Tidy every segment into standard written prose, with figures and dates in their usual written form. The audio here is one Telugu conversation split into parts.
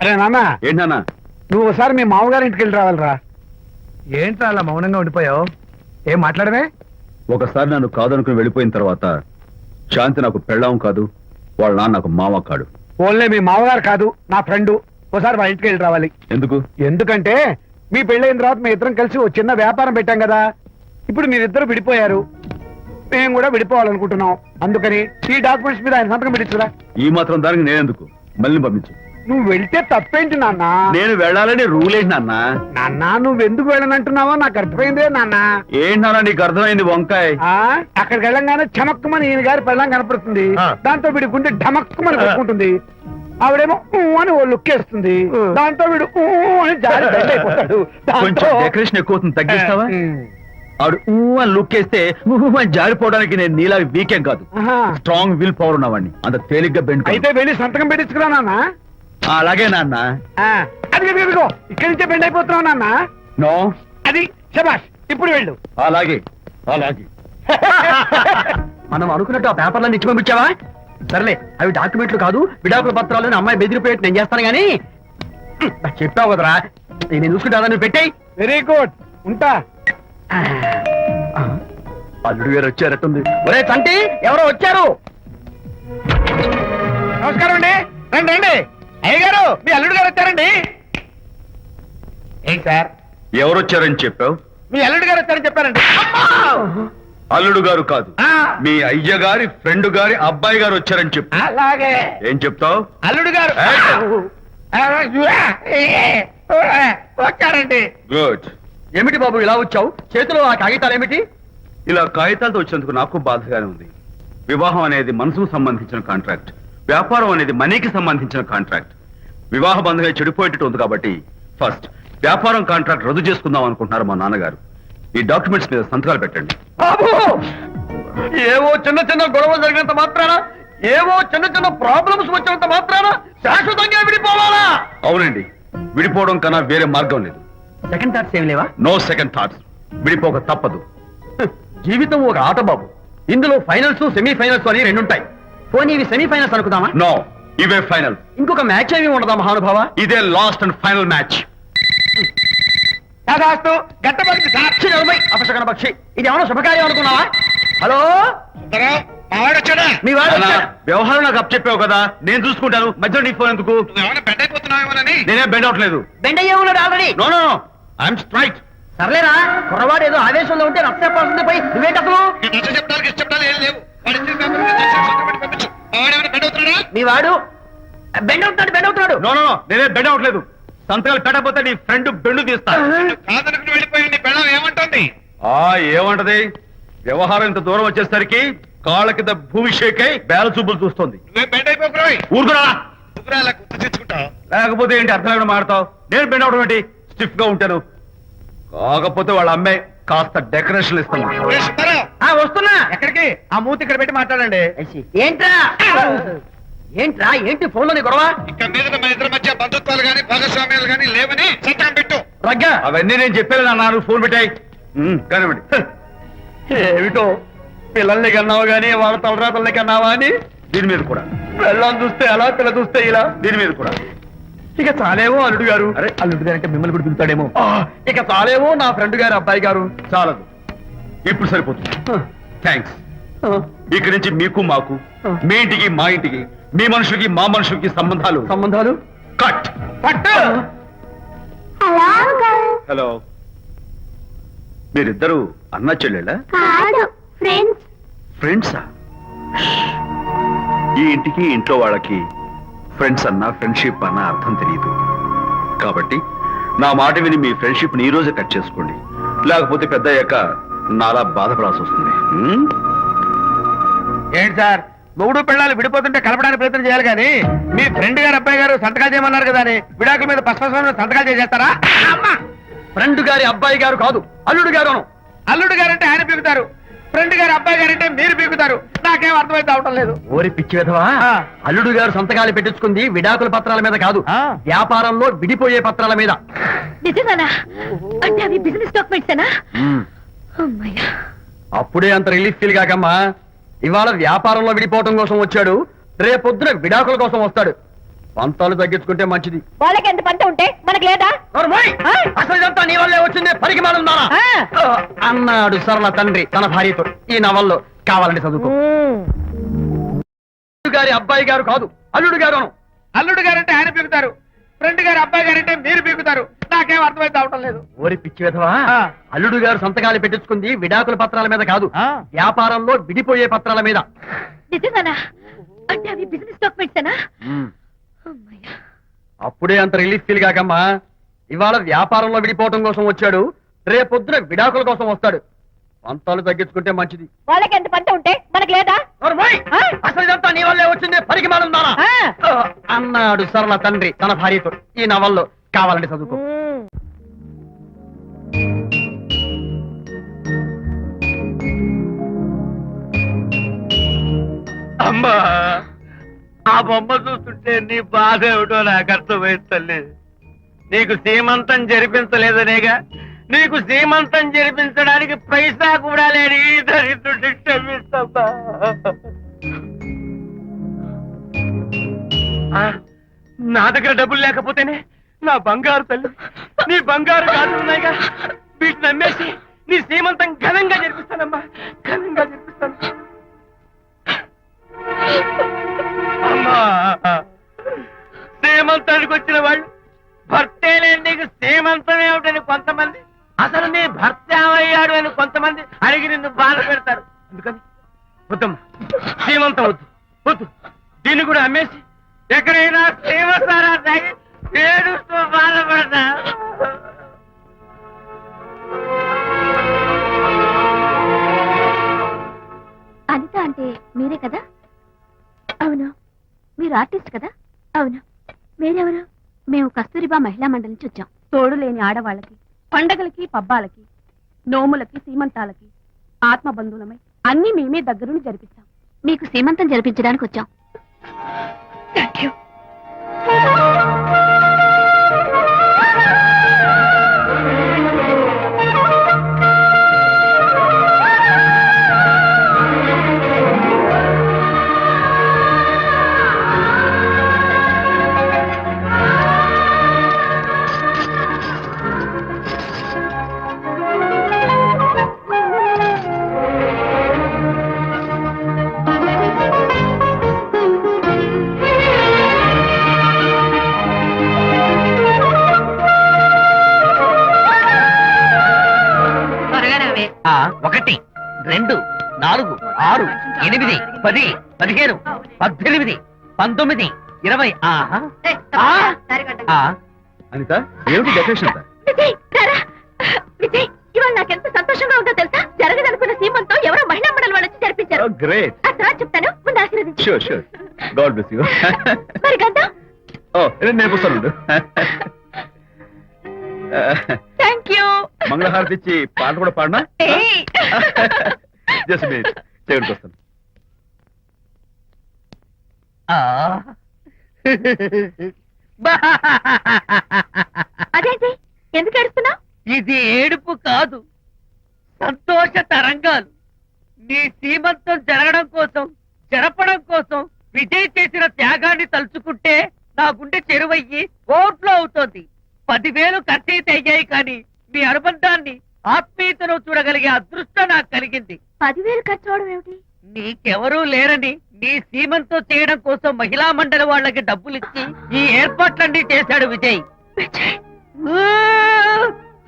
అరే నాన్న, ఏంటన్నా? నువ్వు ఒకసారి మీ మామగారి ఇంటికి వెళ్ళి రావాలిరా. ఏంట్రా అలా మౌనంగా ఉండిపోయావు? ఏం మాట్లాడమే? ఒకసారి నన్ను కాదనుకుని వెళ్ళిపోయిన తర్వాత శాంతి నాకు పెళ్ళాం కాదు, వాళ్ళ నాన్న నాకు మామ కాడు. ఓన్లే మీ మామగారు కాదు, నా ఫ్రెండ్. ఒకసారి మా ఇంటికి వెళ్ళి రావాలి. ఎందుకు? ఎందుకంటే మీ పెళ్ళైన తర్వాత మీ ఇద్దరం కలిసి ఓ చిన్న వ్యాపారం పెట్టాం కదా. ఇప్పుడు మీరిద్దరు విడిపోయారు, మేము కూడా విడిపోవాలనుకుంటున్నాం. అందుకని ఈ డాక్యుమెంట్స్ మీద ఆయన సంతకం పెట్టించురా. ఈ మాత్రం దానికి నేనెందుకు? మళ్ళీ పంపించు. నువ్వు వెళ్తే తప్పేంటి నాన్న? నేను వెళ్ళాలని రూల్ ఏంటి నాన్న? నాన్న, నువ్వు ఎందుకు వెళ్ళనంటున్నావో నాకు అర్థమైందే నాన్న. ఏంటి నాన్న నీకు అర్థమైంది? వంకాయ అక్కడికి వెళ్ళంగానే చమక్కుమని ఈయన గారి పెళ్ళం కనపడుతుంది. దాంతో వీడి గుండె ఢమక్కుమని కొట్టుకుంటుంది. ఆవిడేమో అని ఓ లుక్ వేస్తుంది. దాంతో వీడు అని జారి బెండ్ అయిపోతాడు. కొంచెం డెకరేషన్ ఎక్కువ అవుతుంది, తగ్గిస్తావా? ఆవిడ అని లుక్ వేస్తే అని జారిపోవడానికి నేను నీలా వీకెం కాదు, స్ట్రాంగ్ విల్ పవర్ ఉన్నవాడిని. అంత తేలిగ్గా బెండ్ అయితే వెళ్ళి సంతకం పెట్టించుకురా నాన్న. అలాగే నాన్న. అది ఇదిగో ఇక్కడి నుంచే బెండ్ అయిపోతున్నావు నాన్న. నో, అది శబాష్. ఇప్పుడు వెళ్ళు. అలాగే అలాగే. మనం అనుకున్నట్టు ఆ పేపర్లన్నీ ఇచ్చి పంపించావా? సర్లే, అవి డాక్యుమెంట్లు కాదు, విడాకుల పత్రాలను అమ్మాయి బెదిరిపోయేట్టు నేను చేస్తాను గానీ చెప్పావు కదరా, నేను చూసుకుంటా. నువ్వు పెట్టాయి. వెరీ గుడ్, ఉంటా. అల్లుడు గారు వచ్చారట్టుంది. ఒరే చంటి, ఎవరో వచ్చారు. నమస్కారం అండి. రండి రండి. అయ్యగారు, మీ అల్లుడు గారు వచ్చారండి. ఏంటి సార్? ఎవరు వచ్చారని చెప్పావు? మీ అల్లుడు గారు వచ్చారని చెప్పారండి. అల్లుడు గారు కాదు, మీ అయ్య గారి ఫ్రెండ్ గారి అబ్బాయి గారు వచ్చారని చెప్పు. అలాగే. ఏం చెప్తావు? అల్లుడు గారు వచ్చారండి. గుడ్. ఏమిటి బాబు ఇలా వచ్చావు? చేతిలో ఆ కాగితాలు ఏమిటి? ఇలా కాగితాలతో వచ్చినందుకు నాకు బాధగానే ఉంది. వివాహం అనేది మనసుకు సంబంధించిన కాంట్రాక్ట్, వ్యాపారం అనేది మనీకి సంబంధించిన కాంట్రాక్ట్. వివాహ బంధంగా చెడిపోయేటట్టు ఉంది కాబట్టి ఫస్ట్ వ్యాపారం కాంట్రాక్ట్ రద్దు చేసుకుందాం అనుకుంటున్నారు మా నాన్నగారు. ఈ డాక్యుమెంట్స్ మీద సంతకాలు పెట్టండి. బాబు, ఏవో చిన్న చిన్న గొడవలు జరిగినంత మాత్రాన, ఏవో చిన్న చిన్న ప్రాబ్లమ్స్ వచ్చినంత మాత్రాన శాశ్వతంగా విడిపోవాలా? అవునండి, విడిపోవడం కన్నా వేరే మార్గం లేదు. సెకండ్ థాట్స్ ఏమి లేవా? No second thoughts. విడిపోక తప్పదు. జీవితం ఒక ఆట బాబు. ఇందులో ఫైనల్స్, సెమీఫైనల్స్ అని రెండుంటాయి. పోనీ ఇవి సెమీఫైనల్స్ అనుకుందామా? నో, ఇవే ఫైనల్. ఇంకొక మ్యాచ్ ఏమి ఉండదా మహానుభావ? ఇదే లాస్ట్ అండ్ ఫైనల్ మ్యాచ్. గట్టబడి సాక్షి నిలబై అపశకన పక్షి. ఇది ఏమన్నా శుభకార్యం అనుకున్నావా? హలో, మీ వాడు వచ్చాడు. వ్యవహారం నాకు అప్ చెప్పావు కదా, నేను చూసుకుంటాను. మధ్యలో నీ ఫోన్ ఎందుకు? నేనే బెండ్ అవట్లేదు. బెండ్ అయ్యే ఉన్నాడు already. No no no, I'm straight. సర్లేరా, కుర్రవాడు ఏదో ఆవేశంలో ఉంటే రక్త పడుతుంది. పోయి నువ్వేంటి అసలు? మీ వాడు బెండ్ అవుతున్నాడు, బెండ్ అవుతున్నాడు. నో నో నో, నేనే బెండ్ అవట్లేదు. సంతకాలు పెట్టకపోతే నీ ఫ్రెండ్ బెండు తీస్తా. ఏమంటుంది? ఏమంటది? వ్యవహారం ఇంత దూరం వచ్చేసరికి కాళ్ళ కింద భూమిషేకై బేల చూపులు చూస్తుంది. ఊరుకురా. లేకపోతే ఏంటి అర్థం లేకుండా మాడతావు? నేను బెండ్ అవడం ఏంటి? స్టిఫ్ గా ఉంటాను. కాకపోతే వాళ్ళ అమ్మాయి కాస్త డెకరేషన్ ఇస్తాను. వస్తున్నా. ఎక్కడికి? ఆ మూతి ఇక్కడ పెట్టి మాట్లాడండి. ఏంట్రా ఏంట్రా ఏంటి ఫోన్ లోని గొడవ? ఇక్కడ మీద మన ఇద్దరి మధ్య బంధుత్వాలు గాని భాగస్వామ్యాలు గాని లేవని సంతకం పెట్టు. రగ్గా, అవన్నీ నేను చెప్పాను నాన్న, ఫోన్ పెట్టాయి. కానివ్వండి. ఏమిటో పిల్లల్ని కన్నావు గానీ వాళ్ళ తలరాతల్ని కన్నావా అని. దీని మీద కూడా పిల్లల్ని చూస్తే అలా, పిల్ల చూస్తే ఇలా. దీని మీద కూడా ఇక చాలేమో అల్లుడు గారు. అరే, అల్లుడు గారు అంటే మిమ్మల్ని కూడా పిలుతాడేమో. ఇక చాలేమో నా ఫ్రెండ్ గారు అబ్బాయి గారు. చాలదు, ఇప్పుడు సరిపోతుంది. థ్యాంక్స్. ఇక్కడి నుంచి మీకు మాకు, మీ ఇంటికి మా ఇంటికి, మీ మనుషులకి మా మనుషులకి సంబంధాలు కట్. హలో, మీరిద్దరు అన్నా చెల్లెళ్ళా? ఫ్రెండ్సా? ఈ ఇంటికి ఇంట్లో వాళ్ళకి ఫ్రెండ్స్ అన్నా ఫ్రెండ్షిప్ అన్నా అర్థం తెలియదు. కాబట్టి నా మాట విని మీ ఫ్రెండ్షిప్ ని ఈ రోజే కట్ చేసుకోండి. లేకపోతే పెద్ద అయ్యాక నాలా బాధపడాల్సి వస్తుంది. ఏంటి సార్, మొగుడు పిల్లలు విడిపోతుంటే కలపడానికి ప్రయత్నం చేయాలి కానీ మీ ఫ్రెండ్ గారు అబ్బాయి గారు సంతకాలు చేయమన్నారు కదా అని విడాకుల మీద పశ్చిమ సంతకాలు చేసేస్తారా? ఫ్రెండ్ గారి అబ్బాయి గారు కాదు, అల్లుడు గారు. అల్లుడు గారు అంటే ఆయన పీకుతారు, ఫ్రెండ్ గారు అబ్బాయి గారు అంటే మీరు పీకుతారు. నాకేం అర్థమైతే అవటం లేదు. ఓరి పిచ్చి విధవా, అల్లుడు గారు సంతకాలు పెట్టించుకుంది విడాకుల పత్రాల మీద కాదు, వ్యాపారంలో విడిపోయే పత్రాల మీద. నిజంగానా? అంటే అవి బిజినెస్ డాక్యుమెంట్సేనా? అప్పుడే అంత రిలీఫ్ ఫీల్ కాకమ్మా. ఇవాళ వ్యాపారంలో విడిపోవటం కోసం వచ్చాడు, రేపొద్దున విడాకుల కోసం వస్తాడు. పంతాలు తగ్గించుకుంటే మంచిది. వాళ్ళకి ఎంత పంట ఉంటే మనకు లేదా? నోర్మోయ్! ఆ? అసలు ఇదంతా నీ వల్లే వచ్చిందే, పనికి మానుందానా అన్నాడు సరళ తండ్రి తన భార్యతో. ఈ నవల్లో కావాలంటే చదువుకో. అల్లుడు గారి అబ్బాయి గారు కాదు, అల్లుడు గారు అను. అల్లుడు గారంటే ఆయన పీకుతారు, ఫ్రెండ్ గారు అబ్బాయి గారంటే మీరు పీకుతారు. నాకేం అర్థమైతే అవటం లేదు. ఓరి పిచ్చి విధవా, ఆ. అల్లుడు గారు సంతకాలు పెట్టించుకుంది విడాకుల పత్రాల మీద కాదు, ఆ. వ్యాపారంలో విడిపోయే పత్రాల మీద. నిజంగానా? అంటే అవి బిజినెస్ డాక్యుమెంట్స్ అనా? అమ్మయ్యా. అప్పుడే అంత రిలీఫ్ ఫీల్ కాకమ్మా. ఇవాళ వ్యాపారంలో విడిపోవటం కోసం వచ్చాడు, రేపొద్దున విడాకుల కోసం వస్తాడు. పంతాలు తగ్గించుకుంటే మంచిది. వాళ్ళకి ఎంత పంట ఉంటే మనకు లేదా? నోర్మోయ్! ఆ? అసలు ఇదంతా నీ వల్లే వచ్చిందే, పనికి మానుందానా అన్నాడు సరళ తండ్రి తన భార్యతో. ఈ నవల్లో కావాలంటే చదువుకో. అమ్మా, ఆ బొమ్మ చూస్తుంటే నీ బాధ ఏమిటో నాకు అర్థమైంది తల్లి. నీకు సీమంతం జరిపించలేదనేగా, నీకు సీమంతం జరిపించడానికి పైసా కూడా లేని ఈ దరిద్రుడిని క్షమిస్తమ్మా. ఆ, నా దగ్గర డబ్బులు లేకపోతేనే నా బంగారు తల్లి, నీ బంగారు గాజులు ఉన్నాయిగా, వీటిని నమ్మేసి నీ సీమంతం ఘనంగా జరిపిస్తానమ్మా, ఘనంగా జరిపిస్తాను. అమ్మా, సీమంతానికి వచ్చిన వాళ్ళు భర్తే లేని నీకు సీమంతం ఏమిటని కొంతమంది, అసలు నీ భర్త ఏమయ్యాడు అని కొంతమంది అడిగి నిన్ను బాధ పెడతారు. అందుకని వద్దమ్మా, సీమంతం వద్దు వద్దు. దీన్ని కూడా అమ్మేసి ఎక్కడైనా సీమసారా తాగి ఏడుస్తూ బాధపడతా. అనిత అంటే మీరే కదా? అవును. మీరు ఆర్టిస్ట్ కదా? అవును. మీరెవరు? మేము కస్తూరిబా మహిళా మండలి నుంచి వచ్చాం. తోడు లేని ఆడవాళ్ళకి, పండగలకి, పబ్బాలకి, నోములకి, సీమంతాలకి ఆత్మ బంధువులమై అన్ని మేమే దగ్గరుండి జరిపిస్తాం. మీకు సీమంతం జరిపించడానికి వచ్చాం. Thank you. ఆ, 1, 2, 4, 6, 8, 10, 15, 18, 19, 20. ఆహా. ఆ, అనిత, ఏమిటి డెకరేషన్ అంతా? విజయ్, రారా. విజయ్, ఇవాళ నాకెంత సంతోషంగా ఉందో తెలుసా? జరగదనుకున్న సీమంతో ఎవరో మహిళా మండలి వాళ్ళు వచ్చి జరిపించారు. గ్రేట్. ఆ తర్వాత చెప్తాను, ముందు ఆశీర్వదించు. Sure sure. God bless you. మరి గంధం. ఓ, నేను వస్తాను. Thank you. మంగళహారతి ఇచ్చి పాట కూడా పాడినా? జస్ట్ మినిట్, చేయడానికి వస్తాను. అదేంటి, ఎందుకు ఏడుస్తున్నావు? ఇది ఏడుపు కాదు, సంతోష తరంగాలు. నీ సీమంతం జరగడం కోసం, జరపడం కోసం విజయ్ చేసిన త్యాగాన్ని తలుచుకుంటే నా గుండె చెరువయ్యి ఓట్లో అవుతోంది. 10,000 ఖర్చయితే అయ్యాయి, కానీ మీ అనుబంధాన్ని, ఆత్మీయతను చూడగలిగే అదృష్టం నాకు కలిగింది. 10,000 ఖర్చు అవడం ఏమిటి? నీకెవరూ లేరని నీ సీమంతో చేయడం కోసం మహిళా మండలి వాళ్ళకి డబ్బులిచ్చి ఈ ఏర్పాట్లన్నీ చేశాడు విజయ్. ఊ,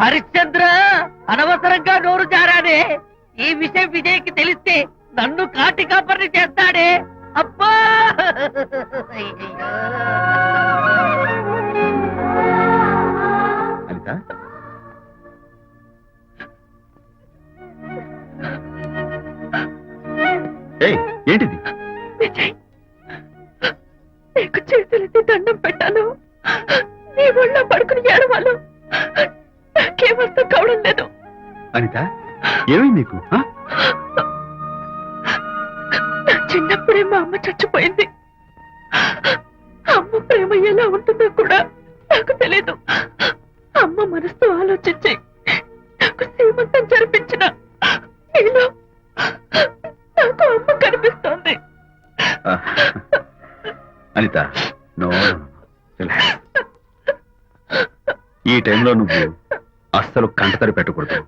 హరిశ్చంద్ర, అనవసరంగా నోరు జారానే. ఈ విషయం విజయ్కి తెలిస్తే నన్ను కాటి కాపర్ని చేస్తాడే. అబ్బా, అనిత, ఏయ్, ఏంటిది? విజయ్, నీకు చేతులెత్తి దండం పెట్టాను. నీ ఒళ్ళో పడుకుని ఏడవాలు. నాకేమర్థం కావడం లేదు. అనిత, ఏమైంది నీకు? ఆ? నా చిన్నప్పుడే మా అమ్మ చచ్చిపోయింది. అమ్మ ప్రేమ ఎలా ఉంటుందో కూడా నాకు తెలీదు. అమ్మ మనసుతో ఆలోచించి నాకు సీమంతం జరిపించిన నీలో నాకు అమ్మ కనిపిస్తోంది. అనిత, నో, ఈ టైంలో నువ్వు అస్సలు కంటతడి పెట్టకూడదు.